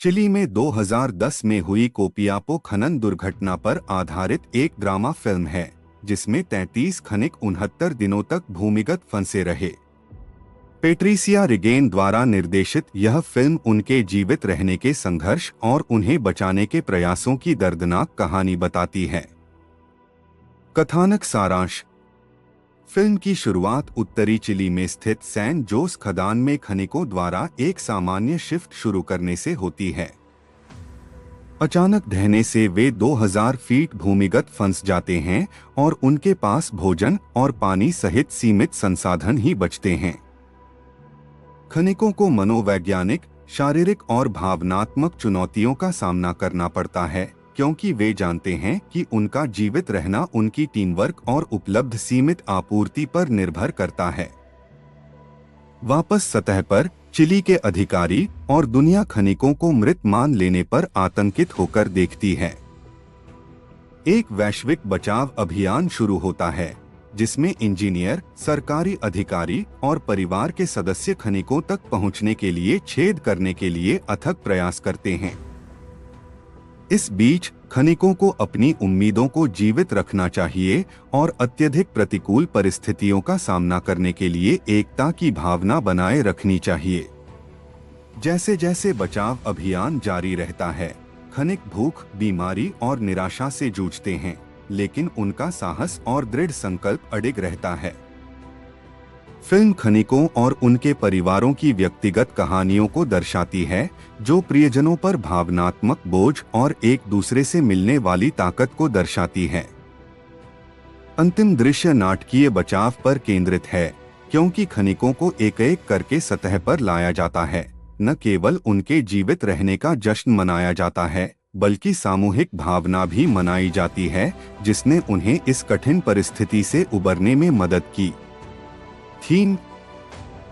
Chilli में 2010 में हुई कोपियापो खनन दुर्घटना पर आधारित एक ड्रामा फिल्म है, जिसमें 33 खनिक 69 दिनों तक भूमिगत फंसे रहे। पेट्रिसिया रिगेन द्वारा निर्देशित यह फिल्म उनके जीवित रहने के संघर्ष और उन्हें बचाने के प्रयासों की दर्दनाक कहानी बताती है। कथानक सारांश। फिल्म की शुरुआत उत्तरी चिली में स्थित सैन जोस खदान में खनिकों द्वारा एक सामान्य शिफ्ट शुरू करने से होती है। अचानक ढहने से वे 2000 फीट भूमिगत फंस जाते हैं और उनके पास भोजन और पानी सहित सीमित संसाधन ही बचते हैं। खनिकों को मनोवैज्ञानिक, शारीरिक और भावनात्मक चुनौतियों का सामना करना पड़ता है, क्योंकि वे जानते हैं कि उनका जीवित रहना उनकी टीम वर्क और उपलब्ध सीमित आपूर्ति पर निर्भर करता है। वापस सतह पर चिली के अधिकारी और दुनिया खनिकों को मृत मान लेने पर आतंकित होकर देखती है। एक वैश्विक बचाव अभियान शुरू होता है, जिसमें इंजीनियर, सरकारी अधिकारी और परिवार के सदस्य खनिकों तक पहुंचने के लिए छेद करने के लिए अथक प्रयास करते हैं। इस बीच खनिकों को अपनी उम्मीदों को जीवित रखना चाहिए और अत्यधिक प्रतिकूल परिस्थितियों का सामना करने के लिए एकता की भावना बनाए रखनी चाहिए। जैसे जैसे बचाव अभियान जारी रहता है, खनिक भूख, बीमारी और निराशा से जूझते हैं, लेकिन उनका साहस और दृढ़ संकल्प अडिग रहता है। फिल्म खनिकों और उनके परिवारों की व्यक्तिगत कहानियों को दर्शाती है, जो प्रियजनों पर भावनात्मक बोझ और एक दूसरे से मिलने वाली ताकत को दर्शाती है। अंतिम दृश्य नाटकीय बचाव पर केंद्रित है, क्योंकि खनिकों को एक एक करके सतह पर लाया जाता है। न केवल उनके जीवित रहने का जश्न मनाया जाता है, बल्कि सामूहिक भावना भी मनाई जाती है, जिसने उन्हें इस कठिन परिस्थिति से उबरने में मदद की। थीम: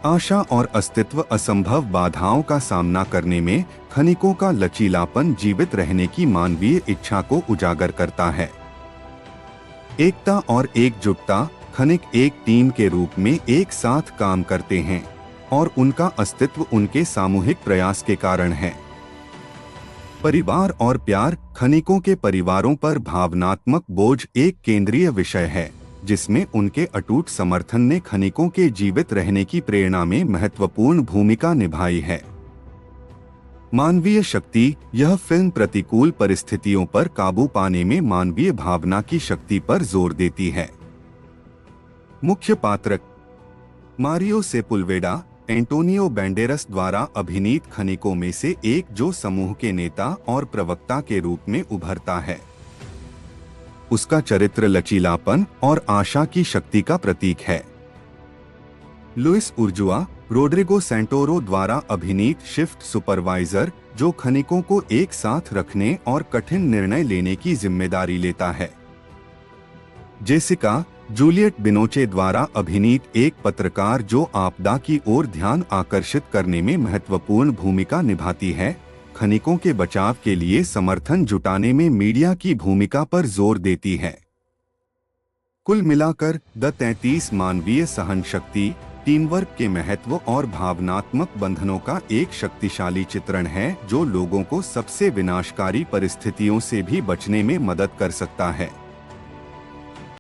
आशा और अस्तित्व। असंभव बाधाओं का सामना करने में खनिकों का लचीलापन जीवित रहने की मानवीय इच्छा को उजागर करता है। एकता और एकजुटता। खनिक एक टीम के रूप में एक साथ काम करते हैं और उनका अस्तित्व उनके सामूहिक प्रयास के कारण है। परिवार और प्यार। खनिकों के परिवारों पर भावनात्मक बोझ एक केंद्रीय विषय है, जिसमें उनके अटूट समर्थन ने खनिकों के जीवित रहने की प्रेरणा में महत्वपूर्ण भूमिका निभाई है। मानवीय शक्ति। यह फिल्म प्रतिकूल परिस्थितियों पर काबू पाने में मानवीय भावना की शक्ति पर जोर देती है। मुख्य पात्र: मारियो सेपुल्वेडा, एंटोनियो बैंडेरस द्वारा अभिनीत खनिकों में से एक, जो समूह के नेता और प्रवक्ता के रूप में उभरता है। उसका चरित्र लचीलापन और आशा की शक्ति का प्रतीक है। लुइस उर्जुआ, रोड्रिगो सैंटोरो द्वारा अभिनीत शिफ्ट सुपरवाइजर, जो खनिकों को एक साथ रखने और कठिन निर्णय लेने की जिम्मेदारी लेता है। जेसिका, जूलियट बिनोचे द्वारा अभिनीत एक पत्रकार, जो आपदा की ओर ध्यान आकर्षित करने में महत्वपूर्ण भूमिका निभाती है। खनिकों के बचाव के लिए समर्थन जुटाने में मीडिया की भूमिका पर जोर देती है। कुल मिलाकर द 33 मानवीय सहन शक्ति, टीम वर्क के महत्व और भावनात्मक बंधनों का एक शक्तिशाली चित्रण है, जो लोगों को सबसे विनाशकारी परिस्थितियों से भी बचने में मदद कर सकता है।